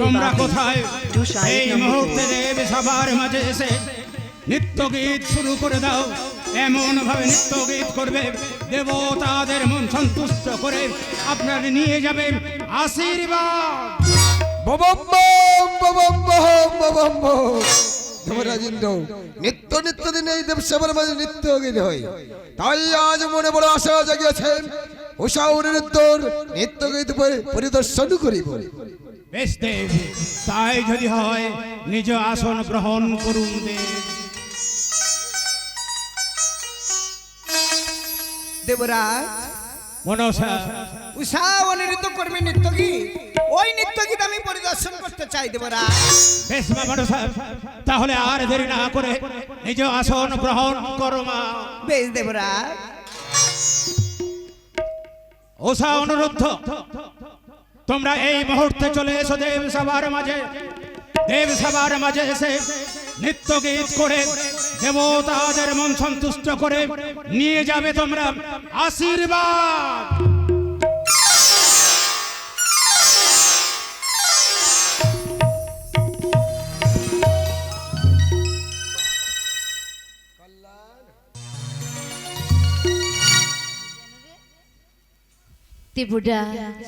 তোমরা কোথায়? এই মুহূর্তে দেব সবার মাঝে এসে নৃত্য গীত শুরু করে দাও। এমন ভাবে নৃত্য গীত করবে দেবতাদের মন সন্তুষ্ট করে আপনার নিয়ে যাবে আশীর্বাদ। নিত্য নিত্য দিন এই দেবসভার মাঝে নৃত্য গীত হয়, তাই আজ মনে বড় আশা জাগিয়েছেন উষাউর নৃত্য গীত পরিদর্শন করিব। বেশ দেব, তাই যদি হয় নিজ আসন গ্রহণ করুন দেব। দেবরাজ মনসা উষা অনিরুদ্ধ কর্মী নৃত্য গীত, ওই নৃত্য গীত আমি পরিদর্শন করতে চাই দেবরাজ। বেশ মা মনসা, তাহলে আর দেরি না করে নিজ আসন গ্রহণ করো মা। বেশ দেবরাজ। উষা অনুরুদ্ধ, তোমরা এই মুহূর্তে চলে এসো দেব সবার মাঝে। দেব সবার মাঝে এসে নৃত্য গীত করে দেবতাদের মন সন্তুষ্ট করে নিয়ে যাবে তোমরা আশীর্বাদ। দেবরাজ,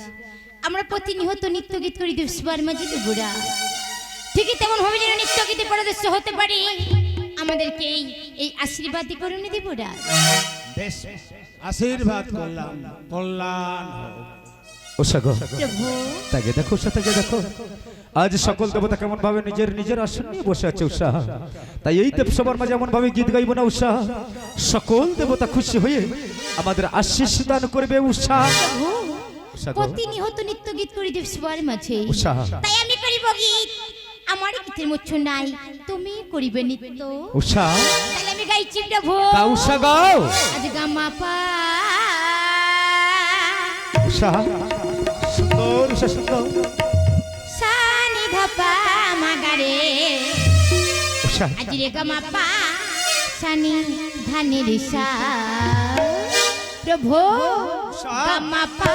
আমরা প্রতিনিয়ত নৃত্য গীত করি দেবসভার মাঝে দেবরাজ, ঠিকই তেমন ভাবে যেন নৃত্য গীতে পরিদর্শ হতে পারি, আমাদেরকে এই আশীর্বাদই করুন দেবরাজ। বেশ, আশীর্বাদ করলাম, কল্যাণ হোক। প্রভু তাকে দেখো, তাকে দেখো, আজ সকল দেবতা কেমন ভাবে নিজের নিজের আসন নিয়ে বসে আছে উষা। তাই এই দেবসভার মাঝে এমন ভাবে গীত গাইব না উষা, সকল দেবতা খুশি হয়ে আমাদের আশীষ দান করবে উষা। প্রতিনিয়ত নৃত্য গীত করি দেবসভার মাঝে, উষা তাই আমি করিব গীত। আমার গীতের মুচ্ছ নাই, তুমি করিবে নৃত্য। উষা তাহলে আমি গাইছি প্রভু। গাও উষা গাও। আজ গামা পা উষা সুন্দর, উষা সুন্দর। সানি ধাপা মাগারে উষা আজ রে গামা পা সানি ধানি রিসা প্রভু গামা পা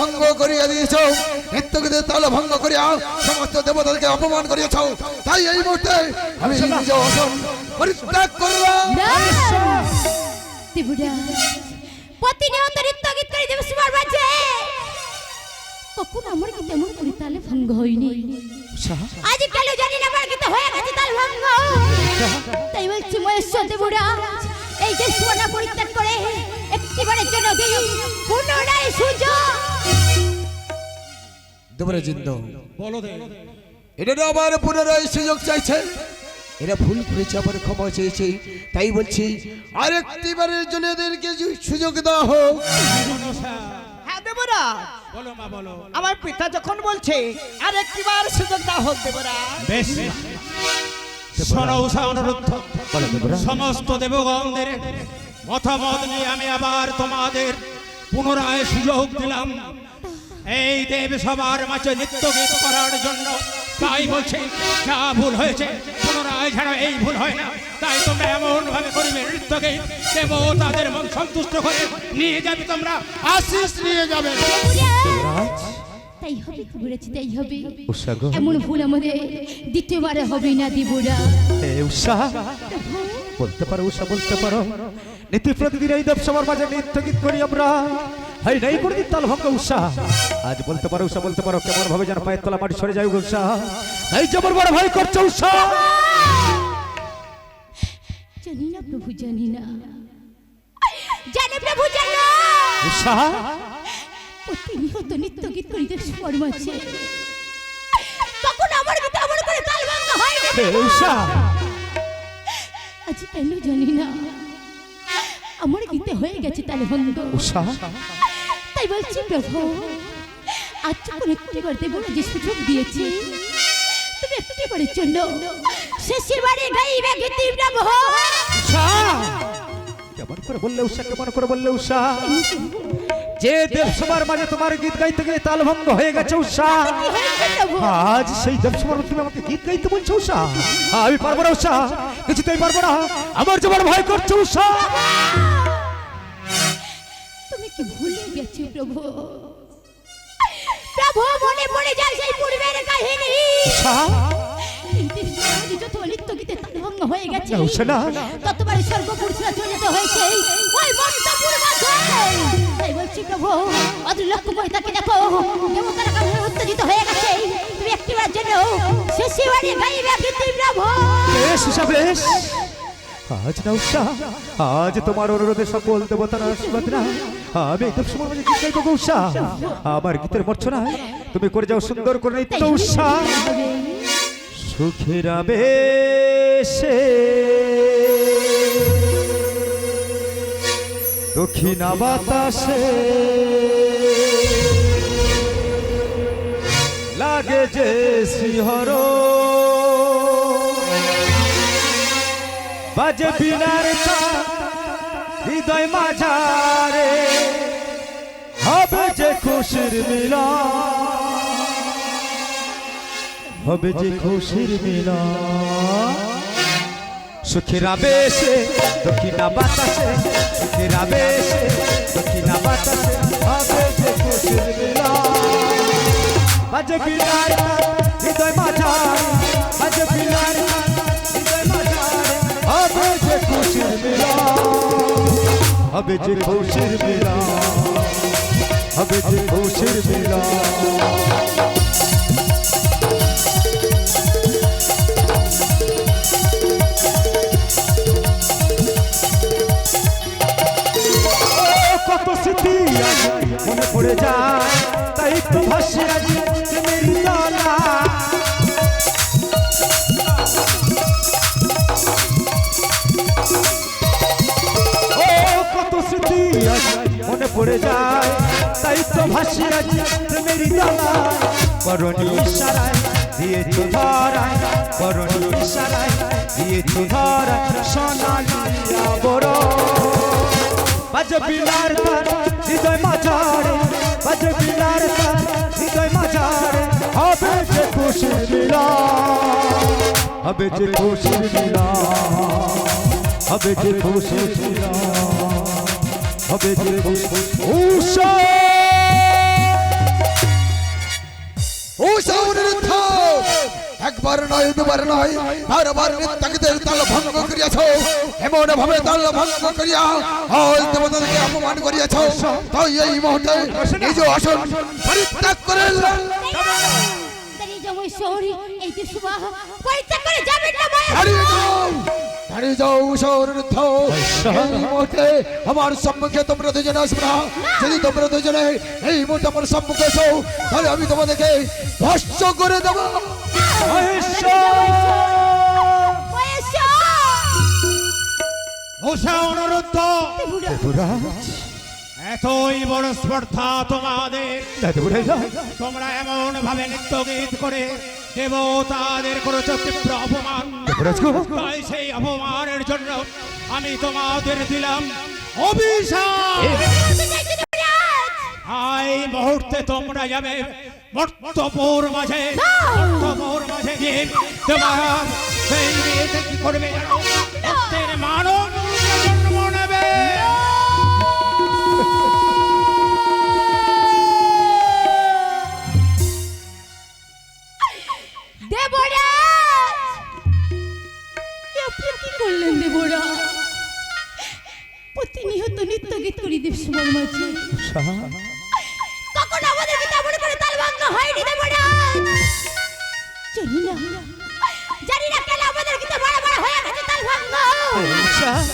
ভঙ্গ করিয়া দিয়েছ, নৃত্যগীতের তাল ভঙ্গ করিয়া সমস্ত দেবতাকে অপমান করিয়াছ। তাই এই মুহূর্তে আমি নিজ আসন পরিত্যাগ করলাম। প্রতিনিয়ত নৃত্য গীত করি দেবসভার মাঝে, কখন আমার কি তেমন করি তালে ভঙ্গ হয়নি। আজ কেন জানি না আমার গীত হয়ে গেছে তাল ভঙ্গ। তাই বলছি মহেশ্বর দেবরাজ, এই যে সোনা পরিত্যাগ করে একটিবারের জন্য দিই পুনরায় সুযোগ। দেবরাজিন্দ বলো দেব, এটা আবার পুনরায় সুযোগ চাইছে। এরা ভুল করেছে, আবার ক্ষমা চেয়েছে। তাই বলছি আরেকটিবারের জন্য এদেরকে সুযোগ দেওয়া হোক। হ্যাঁ দেবরাজ, বলো মা বলো। আমার পিতা যখন বলছে আর একটিবার সুযোগ দাও হোক দেবরাজ। বেশ, শোনো উষা অনুরুদ্ধ, বলো দেবরাজ। সমস্ত দেবগণদের মতামত নিয়ে আমি আবার তোমাদের পুনরায় সুযোগ দিলাম এই দেব সবার মাঝে নৃত্য গীত করার জন্য। তাই বলছি যা ভুল হয়েছে পুনরায় যেন এই ভুল হয় না। তাই তোমরা এমন ভাবে করবে নৃত্য গীত, দেবতাদের মন সন্তুষ্ট করে নিয়ে যাবে, তোমরা আশিস নিয়ে যাবে। দেবরাজ, তাই হবে বলেছি, তাই হবে। উষা গো, এমন ভুল আমাদের দ্বিতীয়বারে হবে না দেবরা। হে উষা, বলতে পারো উষা, বলতে পারো নীতি প্রতিদিন এই দেবসভার মাঝে নৃত্য গীত করি আমরা, হাই নাই করে দিন তাল ভঙ্গ উষা। আজ বলতে পারো উষা, বলতে পারো কেমন ভাবে যেন পায়ের তলা মাটি সরে যায় উষা, এই যেমন বড় ভয় করছে উষা। জানি না প্রভু, জানি না, জানি প্রভু, জানি উষা, প্রতিনিয়ত নৃত্য গীত করি দেবসভার মাঝে, তখন আমার গীত আমার করে তাল ভঙ্গ হয় না। হে উষা, আজ কেন জানি না আমার গীতে হয়ে গেছে তাল ভঙ্গ। উষা, তাই বলছি প্রভু, আজ যখন একটিবার দেব যে সুযোগ দিয়েছি, তুমি একটিবারের জন্য শেষের বারে গাইবে গীতি প্রভু। উষা, কেমন করে বললে উষা, কেমন করে বললে উষা, যে দেবসভার মাঝে তোমার গীত গাইতে গিয়ে তাল ভঙ্গ হয়ে গেছে উষা, কি হয়েছে প্রভু? আজ সেই দেবসভার তুমি আমাকে গীত গাইতে বলছো উষা? আমি পারবো না উষা, কিছুতেই পারবো না, আমার যেমন ভয় করছে উষা। তুমি কি ভুলে গেছো প্রভু? প্রভু, মনে পড়ে যায় সেই পূর্বের কাহিনী। উষা, এই দেবসভায় যত নৃত্য গীতে তাল ভঙ্গ হয়ে গেছে, না, উষা না। ততবার স্বর্গপুরুষরা চলে যেতে হয়েছে ওই মন্তপুর মাঝে। তাই বলছি প্রভু, অদূর লক্ষ্য করে তাকে দেখো, দেবতারা কাছে উত্তেজিত হয়ে গেছে, তুমি একটিবার জন্য শেষে বাড়ি গাইবে গীতি প্রভু। বেশ উষা, বেশ। আজ না উষা, আজ তোমার অনুরোধে সকল দেবতার আশীর্বাদ না আমি এই দেবসভার মাঝে গীত গাইবো গো উষা। আমার গীতের মর্চনা তুমি করে যাও সুন্দর করে নিত্য উষা। সুখের আবেশে দক্ষিণা বাতাসে লাগে যে শিহর, বাজে বিনার হৃদয় মাঝারে, হবে যে খুশির মিলন, হবে যে খুশির মিলন। সুখের আবেশে দক্ষিণা বাতাসে, সুখের আবেশে দক্ষিণা বাতাসে, হবে যে খুশির মিলন, বাজে বিনার হৃদয় মাঝারে, বাজে বিনার হৃদয় মাঝারে, হবে যে খুশির মিলন, হবে যে খুশির মিলন, হবে যে খুশির মিলন। কত স্মৃতি আজ মনে পড়ে যায়, তাই তো ভাসে আজ প্রেমের দোলা। ও কত স্মৃতি আজ মনে পড়ে যায়, তাই তো ভাসে আজ প্রেমের দোলা। করণী ইশারায় দিয়েছ ধরায়, করণী ইশারায় দিয়েছ ধরায়, সোনালি আবরণ, বাজে বিনার তার হৃদয় মাঝারে, বাজে বিনার তার হৃদয় মাঝারে, হবে যে খুশির মিলন, হবে যে খুশির মিলন, হবে যে খুশির মিলন, হবে যে খুশির। উষা, উষা অনুরোধ, একবার নয় দুবার নয় বারবার নৃত্যগীতের তাল ভঙ্গ করিয়াছ, এমন ভাবে তাল ভঙ্গ করিয়া আজ দেবতাদেরকে অপমান করিয়াছ। তাই এই মুহূর্তে নিজ আসন পরিত্যাগ করেন। দাঁড়িয়ে যাও ঈশ্বর, এই দেবসভা পরিত্যাগ করে যাবেন না মায়া। দাঁড়িয়ে যাও, দাঁড়িয়ে যাও উষা অনুরোধ। এই মুহূর্তে আমার সম্মুখে তোমরা দুজনে আসবে না। যদি তোমরা দুজনে এই মুহূর্তে আমার সম্মুখে এসো, তাহলে আমি তোমাদেরকে ভস্ম করে দেবো। উষা অনুরুদ্ধ, দেবরাজ, এতই বড় স্পর্ধা তোমাদের, দেবরাজ, তোমরা এমন ভাবে নৃত্য গীত করে দেবতাদের করেছো তীব্র অপমান। দেবরাজ গো, তাই সেই অপমানের জন্য আমি তোমাদের দিলাম অভিশাপ। এই মুহূর্তে তোমরা যাবে মর্তপুর মাঝে, মর্তপুর মাঝে গিয়ে তোমার সেই মেয়েকে কি করবে জানো? ভক্তের মানব জন্ম নেবে। দেবরাজ, আপনি কি করলেন দেবরাজ? প্রতিনিয়ত নৃত্য গীত করি দেবসভার মাঝে, কখনো আমাদেরকে তেমন করে তাল ভাঙা হয়নি দেবরাজ। জানি না কেন আমাদেরকে তো বড় বড় হয়ে গেছে তাল ভাঙা।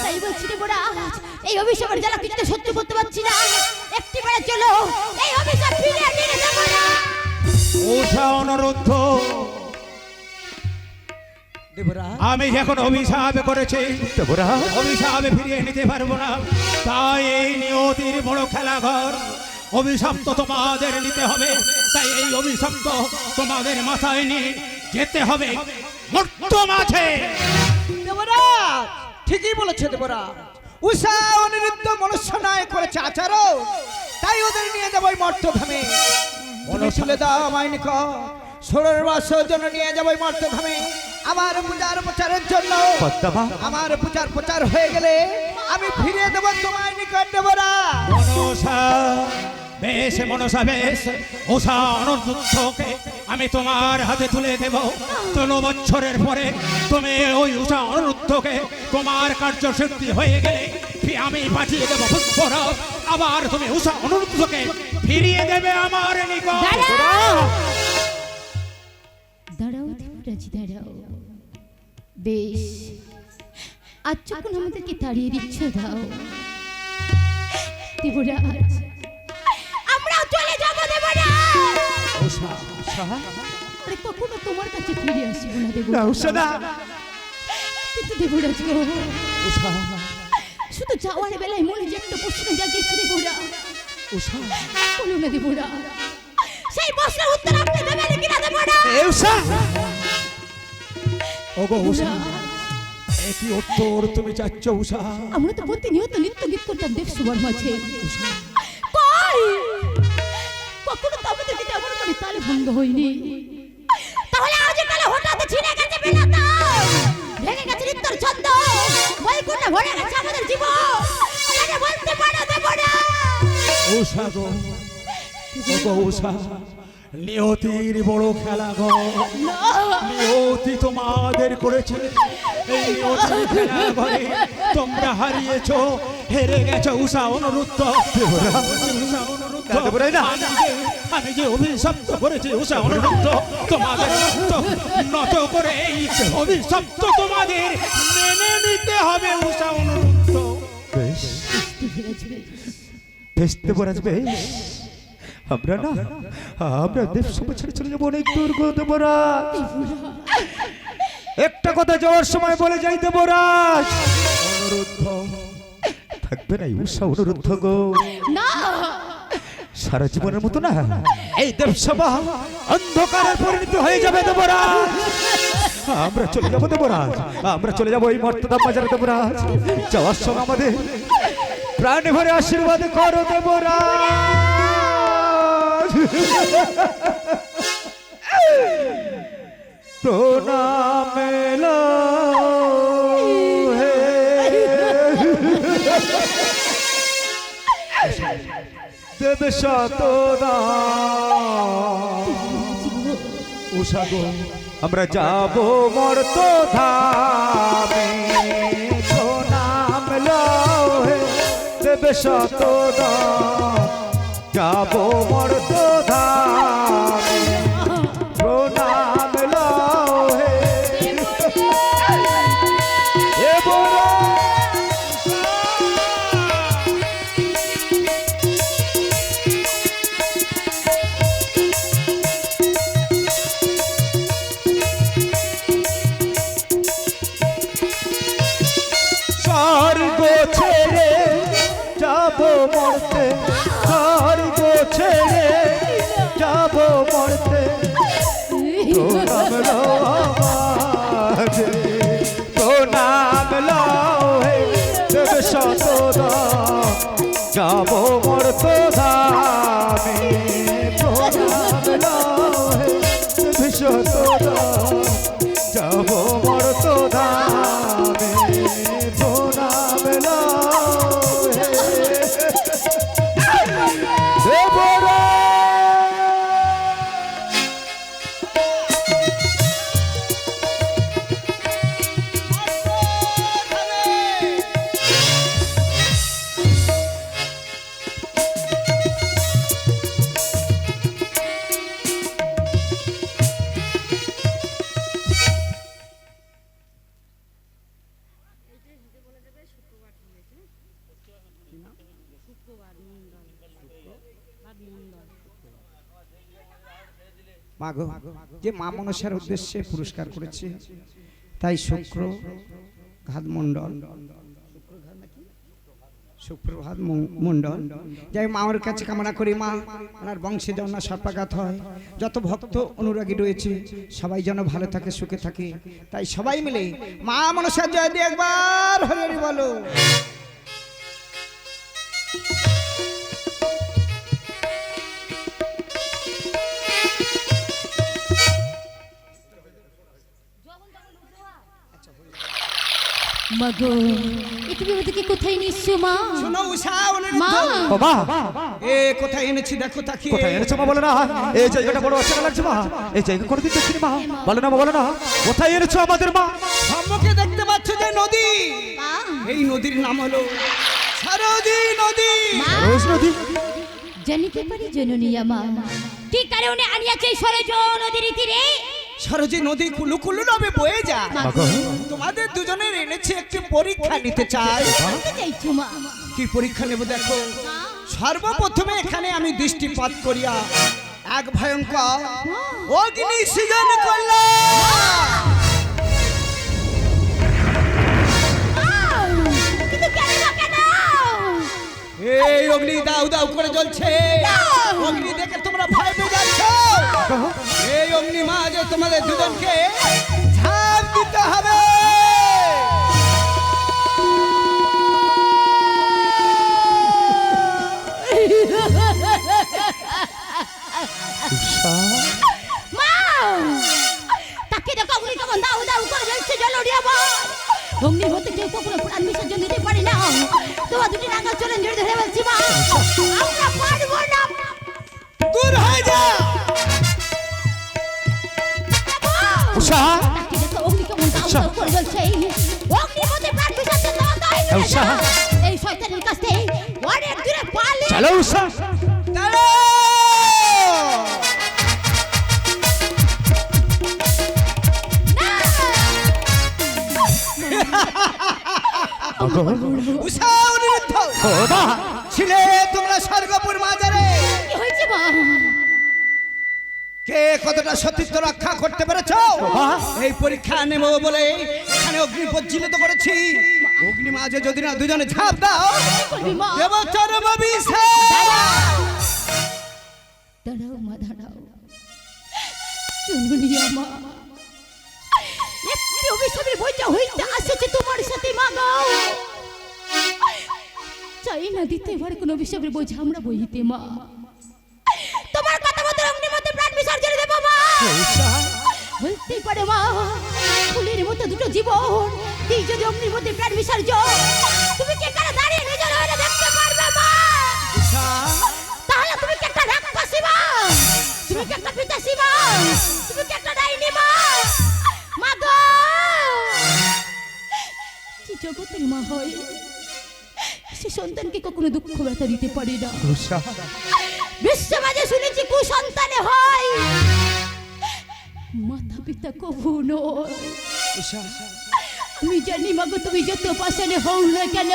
তাই বলছি দেবরাজ, এই অভিশাপের জ্বালা কিছুতে সহ্য করতে পারছি না। একটি বারে চলো এই অভিশাপ ফিরিয়ে নিয়ে দেবরাজ। উষা অনুরুদ্ধ, আমি যখন অভিশাপ করেছি দেবরাজ অভিশাপ ফিরিয়ে নিতে পারবো না। তাই এই নিয়তির বড় খেলাঘর অভিশাপ তো তোমাদের নিতে হবে। তাই এই অভিশাপ তো তোমাদের মাথায় নিয়ে যেতে হবে মর্ত মাঝে। দেবরাজ ঠিকই বলেছে দেবরাজ। উষা অনিরুদ্ধ মনুষ্য নয় করেছে আচারও, তাই ওদের নিয়ে যাবো মর্তধামে। মনে তুলে দাও আমায় নিকট, ষোড়র বর্ষের জন্য নিয়ে যাবো মর্তধামে। আমার পূজার প্রচারের জন্য, পদ্মা আমার পূজার প্রচার হয়ে গেলে আমি ফিরিয়ে দেবো তোমায় নিকট দেবরাজ। মনসা বেশ, মনসা বেশ, উষা অনিরুদ্ধকে আমি তোমার হাতে তুলে দেব। 13 বছরের পরে তুমি ওই উষা অনিরুদ্ধকে তোমার কার্যসিদ্ধি হয়ে গেলে আমি পাঠিয়ে দেবো পুষ্পরাজ। আবার তুমি উষা অনিরুদ্ধকে ফিরিয়ে দেবে আমার নিকট। দাঁড়াও দেবরাজ, দাঁড়াও। বেশ, আজ যখন আমাদেরকে তাড়িয়ে দিচ্ছ দাও দেবরাজ, আমরাও চলে যাবো দেবরাজ। আরে কখনো তোমার কাছে ফিরে আসবো না দেবরাজ। কিন্তু দেবরাজ গো, শুধু যাওয়ার বেলায় মনে যে একটা প্রশ্ন জাগিয়েছে দেবরাজ, বলো না দেবরাজ, সেই প্রশ্নের উত্তর আপনি দেবেন কিনা দেবরাজ? ওগো উষা, একই উত্তর তুমি চাচ্ছ উষা? আমরা তো প্রতিনিয়ত নৃত্য গীত করতাম দেবসভার মাঝে, কই কখনো তো আমাদেরকে তেমন করে তালে ভঙ্গ হয়নি। তাহলে আজ কালে হঠাৎ ছিঁড়ে গেছে বেলাটা, ভেঙে গেছে নৃত্যর ছন্দ, বৈকুণ্ঠে ভরে গেছে আমাদের জীবন। এটা বলতে পারো দেবরাজ? উষা গো, ওগো উষা, নিয়তির বড় খেলা গো। নিয়তি তোমাদের করেছে এই নিয়তির খেলা ঘরে তোমরা হারিয়েছো, হেরে গেছো উষা অনিরুদ্ধ। উষা অনিরুদ্ধ, আমি যে অভিশপ্ত করেছি উষা অনিরুদ্ধ, তোমাদের নত করে এই অভিশপ্ত তোমাদের মেনে নিতে হবে উষা অনিরুদ্ধ। বেশ বেশ দেবরাজ, বেশ। আমরা না, আমরা দেবসভা ছেড়ে চলে যাবো অনেক দূর গো দেবরাজ। একটা কথা যাওয়ার সময় বলে যাই দেবরাজ, অনিরুদ্ধ থাকবে না উষা অনিরুদ্ধ গো না, সারা জীবনের মতো না এই দেবসভা অন্ধকারের পরিণত হয়ে যাবে দেবরাজ। আমরা চলে যাবো দেবরাজ, আমরা চলে যাবো এই মর্তধাম বাজারে দেবরাজ। যাওয়ার সময় আমাদের প্রাণে ভরে আশীর্বাদ করো দেবরাজ। প্রণাম এলো হে দেব শতনা উষা গো, আমরা যাব মর্তধামে। প্রণাম এলো হে দেব শতনা, যাব মর্তধামে। প্রণাম এলো হে স্বর্গ ছেড়ে যাব মর্তে, স্বর্গ ছেড়ে যাব মর্তে। প্রণাম দেবে শতদান যাব মর্তধামে প্রণাম নাও হে দেবে শতদান যাব মর্তধামে প্রণাম নাও হে দেবরা মাগো যে মা মনসার উদ্দেশ্যে পুরস্কার করেছে তাই শুক্র ঘাত মণ্ডল সুপ্রভাত মণ্ডল যাই মায়ের কাছে কামনা করি মা ওনার বংশে যেন না সর্পাঘাত হয়, যত ভক্ত অনুরাগী রয়েছে সবাই যেন ভালো থাকে সুখে থাকে, তাই সবাই মিলে মা মনসার জয় দিয়ে একবার হরি হরি বলো। মাগো এ তুমি ওদেরকে কোথায় নিচ্ছো মা? শোনো উষা মা ও মা এ কোথায় এনেছি দেখো তাকিয়ে। কোথায় এনেছো মা বলে না? এই জায়গাটা বড় অচেনা লাগছে মা, এই জায়গা কোনোদিন দেখিনি মা, বলে না মা বলে না, কোথায় এনেছো আমাদের মা? সম্মুখে দেখতে পাচ্ছ যে নদী, মা এই নদীর নাম হলো সরোজি নদী। মা রোজ নদী জানিতে পারি জননী মা কি কারণে আনিয়াছে এই সরজ নদীর তীরে? সরোজি নদী কুলু কুলু নবে বয়ে যায়। মাগো তোমাদের দুজনের এনেছি একটি পরীক্ষা নিতে চাই। জানতে চাইছো মা? কি পরীক্ষা নেব দেখো। মা, সর্বপ্রথমে এখানে আমি দৃষ্টিপাত করিয়া এক ভয়ঙ্কর অগ্নি সৃজন করলাম। কিন্তু কেন না কেন? এই অগ্নি দাউ দাউ করে জ্বলছে, অগ্নি দেখে তোমরা ভয় পেয়ে যাচ্ছ। এই অগ্নি মা যে তোমাদের দুজনকে ঝাঁপ দিতে হবে। মা তাকে দেখো অগ্নি কেমন দাউ দাউ করে জ্বলছে জ্বলরি আমার। অগ্নির মধ্যে কেউ কখনো প্রাণ বিসর্জন দিতে পারে না। তোমার দুটি নাঙ্গল চলেন জড়িয়ে ধরে বলছি মা আমরা পারবো না। দূর হয়ে যা। উষা তাকে দেখো অগ্নি কেমন দাউ দাউ করে জ্বলছে। অগ্নির মধ্যে প্রাণ বিসর্জন দেওয়া তাই উষা। এই শয়তানের কাছ থেকে অনেক দূরে পালিয়ে চলো উষা দাঁড়াও। উষা অনিরুদ্ধ ও মা ছিলে তোমরা স্বর্গপুর মাজারে। কি হয়েছে মা? কে কতটা সতীত্ব রক্ষা করতে পেরেছ এই পরীক্ষা নেব বলে এখানে অগ্নি প্রজ্বলিত করেছি। অগ্নি মাঝে যদি না দুজনে ঝাঁপ দাও বলবি মা? দেব চরম অভিষেক। দাঁড়াও মা দাঁড়াও। জননী মা একটি অভিশাপের বইটা হইতে আসছে তোমার সাথে মা গো। চাই না দিতে এবার কোন অভিশাপের বোঝা আমরা বইতে মা। তোমার কথা মতো অগ্নির মধ্যে প্রাণ বিসর্জন দেব মা। বলতেই পারে মা ফুলের মতো দুটো জীবন, তুই যদি অগ্নির মধ্যে প্রাণ বিসর্জন তুমি কি এখানে দাঁড়িয়ে নিজের হয়ে দেখতে পারবে মা? তাহলে তুমি কি একটা রাক্ষসী মা? তুমি কি একটা পিতাসী মা? তুমি কি একটা ডাইনি মা? মা গো যে জগতের মা হয় সে সন্তানকে কখনো দুঃখ ব্যথা দিতে পারে না। উষা বিশ্বমাঝে শুনেছি কুসন্তানে হয়, মাতা পিতা কভু নয়। আমি জানি মাগো তুমি যত পাশানে হও না কেন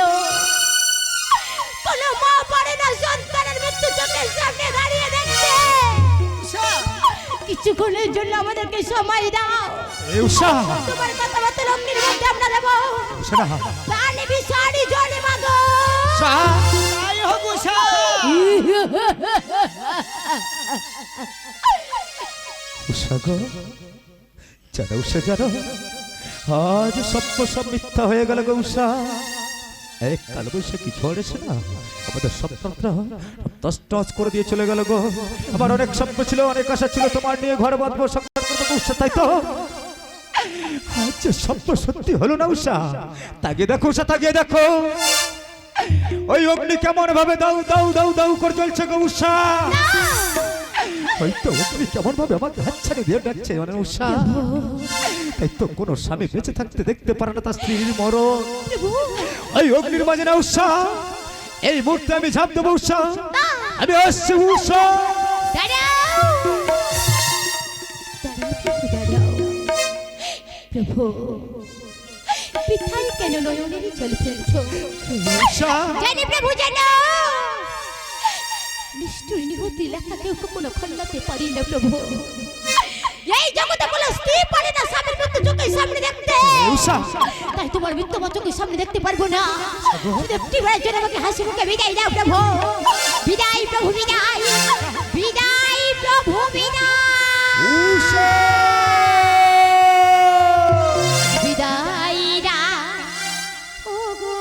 কোনো মা পারে না সন্তানের মৃত্যু চোখের সামনে দাঁড়িয়ে দেখতে। কিছুক্ষণের জন্য আমাদেরকে সময় দাও। উষা তোমার কথা মতো অগ্নির মধ্যে আমরা দেবো শোনা প্রাণী বিষাণী জলে মাগো। উষা তাই হোক উষা। উষা গো জানো উষা জানো আজ সত্য সব মিথ্যা হয়ে গেল গো উষা। এক কাল বৈশাখী ঝড় এসে না আমাদের স্বপ্নটা তস টস করে দিয়ে চলে গেল গো। আমার অনেক স্বপ্ন ছিল, অনেক আশা ছিল তোমার নিয়ে ঘর বাঁধবো, সংসার করবো উষা, তাই তো আজ যে স্বপ্ন সত্যি হলো না উষা। তাকিয়ে দেখো উষা, তাকিয়ে দেখো ওই অগ্নি কেমন ভাবে দাউ দাউ দাউ দাউ করে চলছে গো উষা। হয়তো অগ্নি কেমন ভাবে আমাকে হাতছানি দিয়ে ডাকছে মানে উষা। তাই তো কোনো স্বামী বেঁচে থাকতে দেখতে পারে না তার স্ত্রীর মরণ। ওই অগ্নির মাঝে না উষা, এই মুহূর্তে আমি ঝাঁপ দেবো উষা, আমি আসছি উষা। প্রভু পিতাই কেন নয়নের জল ফেলছো? জানি প্রভু জানো, নিষ্ঠুর নিহতি লেখা কেউ কখনো খণ্ডাতে পারি না প্রভু। এই জগতে কোনো স্ত্রী পারে না স্বামীর মৃত্যু চোখের সামনে দেখতে। তাই তোমার মৃত্যু আমার চোখের সামনে দেখতে পারবো না। একটি বারের জন্য আমাকে হাসি মুখে বিদায় দাও প্রভু। বিদায় প্রভু, বিদায় বিদায় প্রভু, বিদায় বিদায় রা ও গো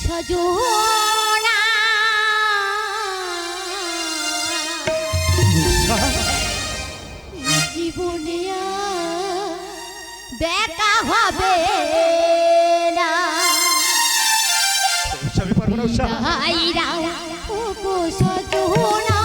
সজনা। জীবনে আর দেখা হবে না। বিদায় রা ও গো সজনা।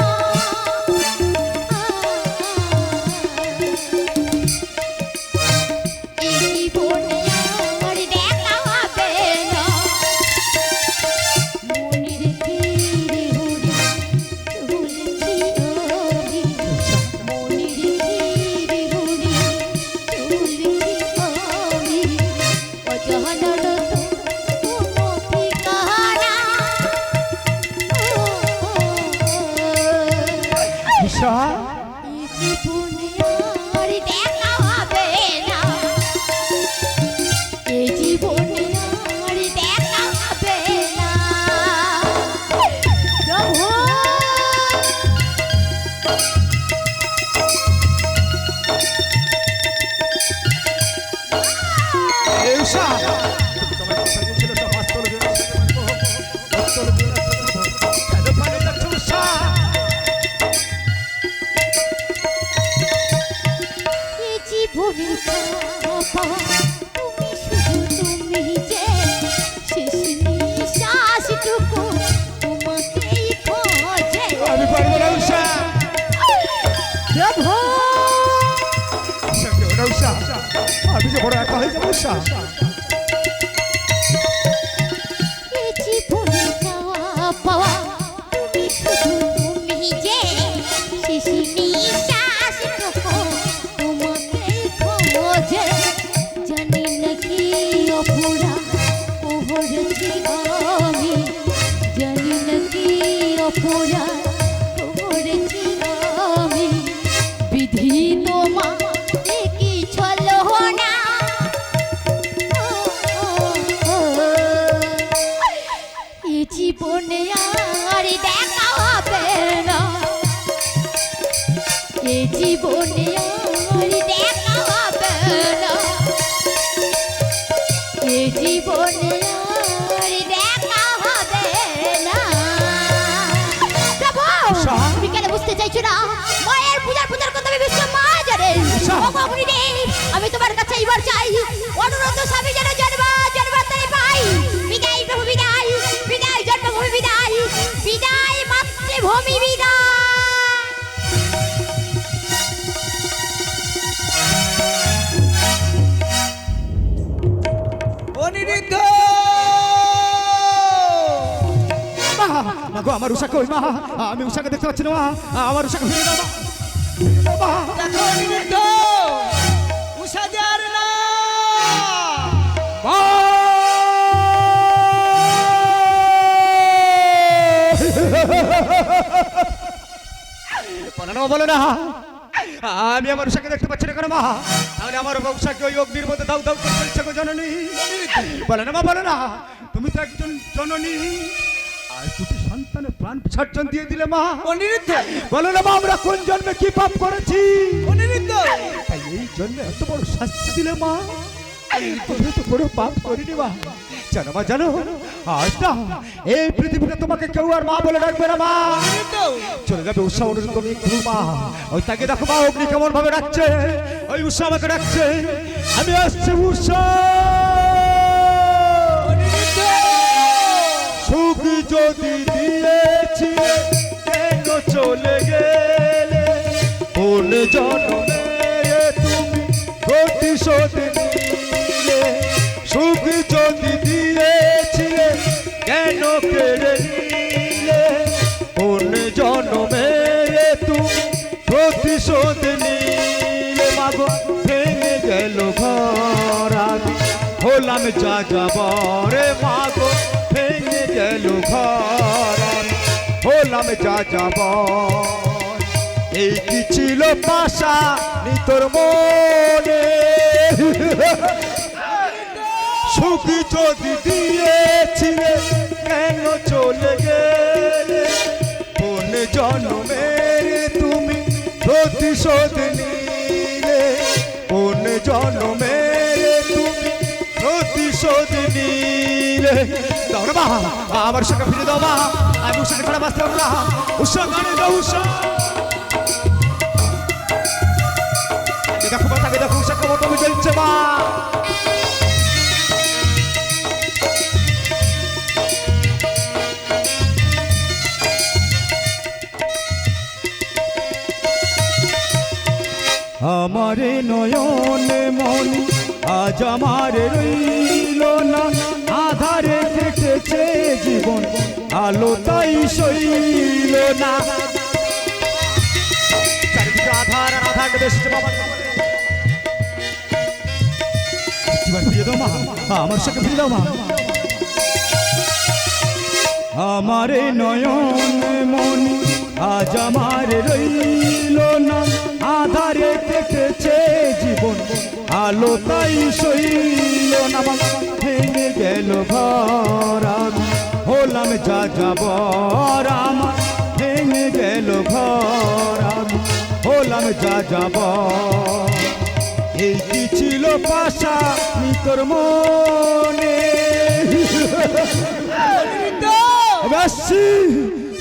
আমি যে বড় একা হয়ে যাবো উষা। জানি নাকি অপরা ওহরছি আমি, জানি নাকি অপরা ওহরছি আমি। বিধি তোমা কি ছলো না, এ জীবনে আর দেখা হবে না, এ জীবনে আর দেখা হবে না, এ জীবনে আর দেখা হবে না। তুমি কেন বুঝতে চাইছো না? মায়ের পূজার কথা আমি বিশ্ব মা জানে। আমি তোমার কাছে এবার চাই অনুরোধ স্বামী যেন জন্মান্তরে পাই। বিদায় প্রভু, বিদায় বিদায় জন্মভূমি, বিদায় বিদায় মাতৃভূমি, বিদায়। অনিরুদ্ধ মা গো, আমার উষাকে ওই মা, আমি উষাকে দেখতে পাচ্ছি না মা, আমার উষাকে ফিরে দাও মা। দেখো অনিরুদ্ধ, উষা যে আর না। বলে না, আমি আমার উষাকে দেখতে পাচ্ছি না কেন মা? তাহলে আমার উষাকে ওই অগ্নির মধ্যে দাউ দাউ করে চলছে গো জননী। বলে না মা, বলে না, তুমি তো একজন জননী, আর দুটি সন্তানের প্রাণ বিসর্জন দিয়ে দিলে মা। অনিরুদ্ধ বলো না মা, আমরা কোন জন্মে কি পাপ করেছি? অনিরুদ্ধ তাই এই জন্মে এত বড় শাস্তি দিলে মা? তুমি তো কোনো পাপ করিনি মা, জানো মা জানো, আজ না এই পৃথিবীতে তোমাকে কেউ আর মা বলে ডাকবে না মা। চলে যাবে উষা অনিরুদ্ধ গুরু মা। ওই তাকে দেখো মা, অগ্নি কেমন ভাবে ডাকছে, ওই উষা আমাকে ডাকছে, আমি আসছি উষা। সুখ যদি দিয়েছি কেন চলে গেলে, কোন জন্মে তুমি প্রতিশোধ নিলে। সুখ যদি দিয়েছিলে কেন কেড়ে নিলে, কোন জন্মে তুমি প্রতিশোধ নিলে। মাগো ভেঙে গেল ঘর, আমি হলাম যা যাবরে। মাগো ভেঙে গেল ঘর, আমি হলাম যা যাবর। এই কি ছিল পাশা তোর মনে, সুখ যদি দিয়েছিলে কেন চলে গেলে, কোন জন্মে তুমি প্রতিশোধ নিলে। কোন জন্মে তুমি প্রতিশোধ নিলে। দাও না মা, আমার সঙ্গে ফিরে দাও মা, আমি উষাকে ছাড়া বাঁচতে পারবো না। উষা গানে দাও উষা। দেখো মা, তাকে দেখো উষা কেমন ভাবে জ্বলছে মা। আমারে নয়নে মনি আজ আমারে রইল না, আধারে কেটেছে জীবন আলো তাই সইল না। চারিদিকে আধার আর আধার বেশি বাবা। ফিরে দাও মা, আমার সাথে ফিরে দাও মা। আমারে নয়নে মনি আজ আমারে রইল না, আধারে কেটেছে জীবন আলো তাই সইল না। ভেঙে গেল ঘর, আমি হলাম যা যাবর। আমার ভেঙে গেল ঘর, আমি হলাম যা যাবর। এই কি ছিল পাশা তোর মনে,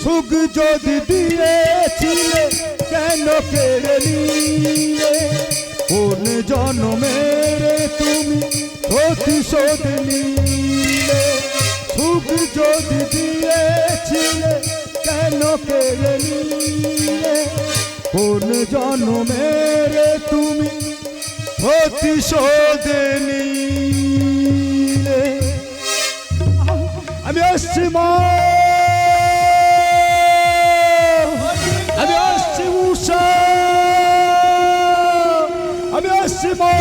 সুখ যদি দিয়েছিলে কেন কেড়ে নিলে। কোন জন্মে তুমি প্রতিশোধ নিলে। সুখ যদি দিয়েছিলে কেন কেড়ে নিলে। কোন জন্মে তুমি প্রতিশোধ নিলে। আমি আসছি মা, আমি আসছি উষা, আমি আসছি মা।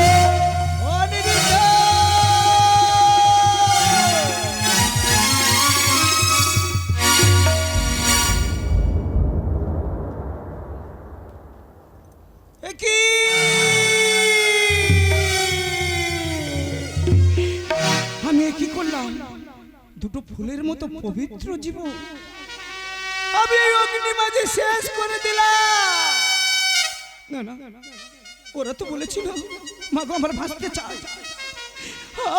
আমি কি করলাম? দুটো ফুলের মতো পবিত্র জীবন আমি এই অগ্নি মাঝে শেষ করে দিলাম। না না, ওরা তো বলেছিল মাগো আমার ভাসতে চাই,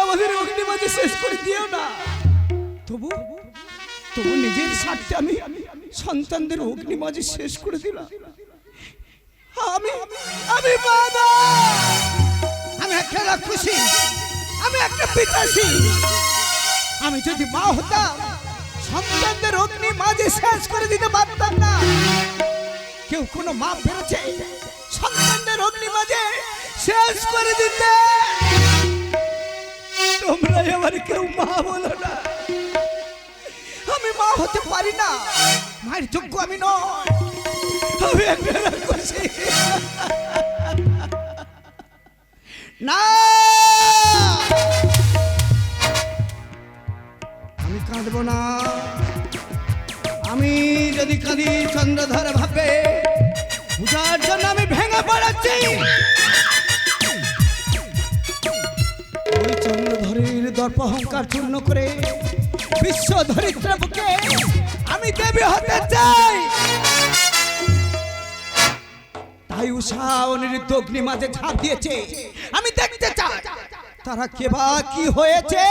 আমাদের অগ্নি মাঝে শেষ করে দিও না। তবু তবু নিজের স্বার্থে আমি সন্তানদের অগ্নি মাঝে শেষ করে দিলাম। আমি আমি বাবা, আমি একটা রাক্ষসী, আমি একটা পিতাসী। আমি যদি মা হতাম সন্তানদের অগ্নি মাঝে শেষ করে দিতে পারতাম না। কেউ কোনো মা পেরেছে সন্তানদের অগ্নি মাঝে শেষ করে দিতে? তোমরা আমার কেউ মা বলো না, আমি মা হতে পারি না, মায়ের যোগ্য আমি নয়, আমি একটা রাক্ষসী। না, আমি কাঁদবো না। আমি যদি কাঁদি চন্দ্রধর ভাবে পূজার জন্য আমি ভেঙে পড়াচ্ছি। ওই চন্দ্রধরের দর্প অহংকার চূর্ণ করে বিশ্ব ধরিত্র বুকে আমি দেবী হতে চাই। তাই উষা অনিরুদ্ধ অগ্নি মাঝে ঝাঁপ দিয়েছে। আমি দেখতে চাই তারা কে বা কি হয়েছে।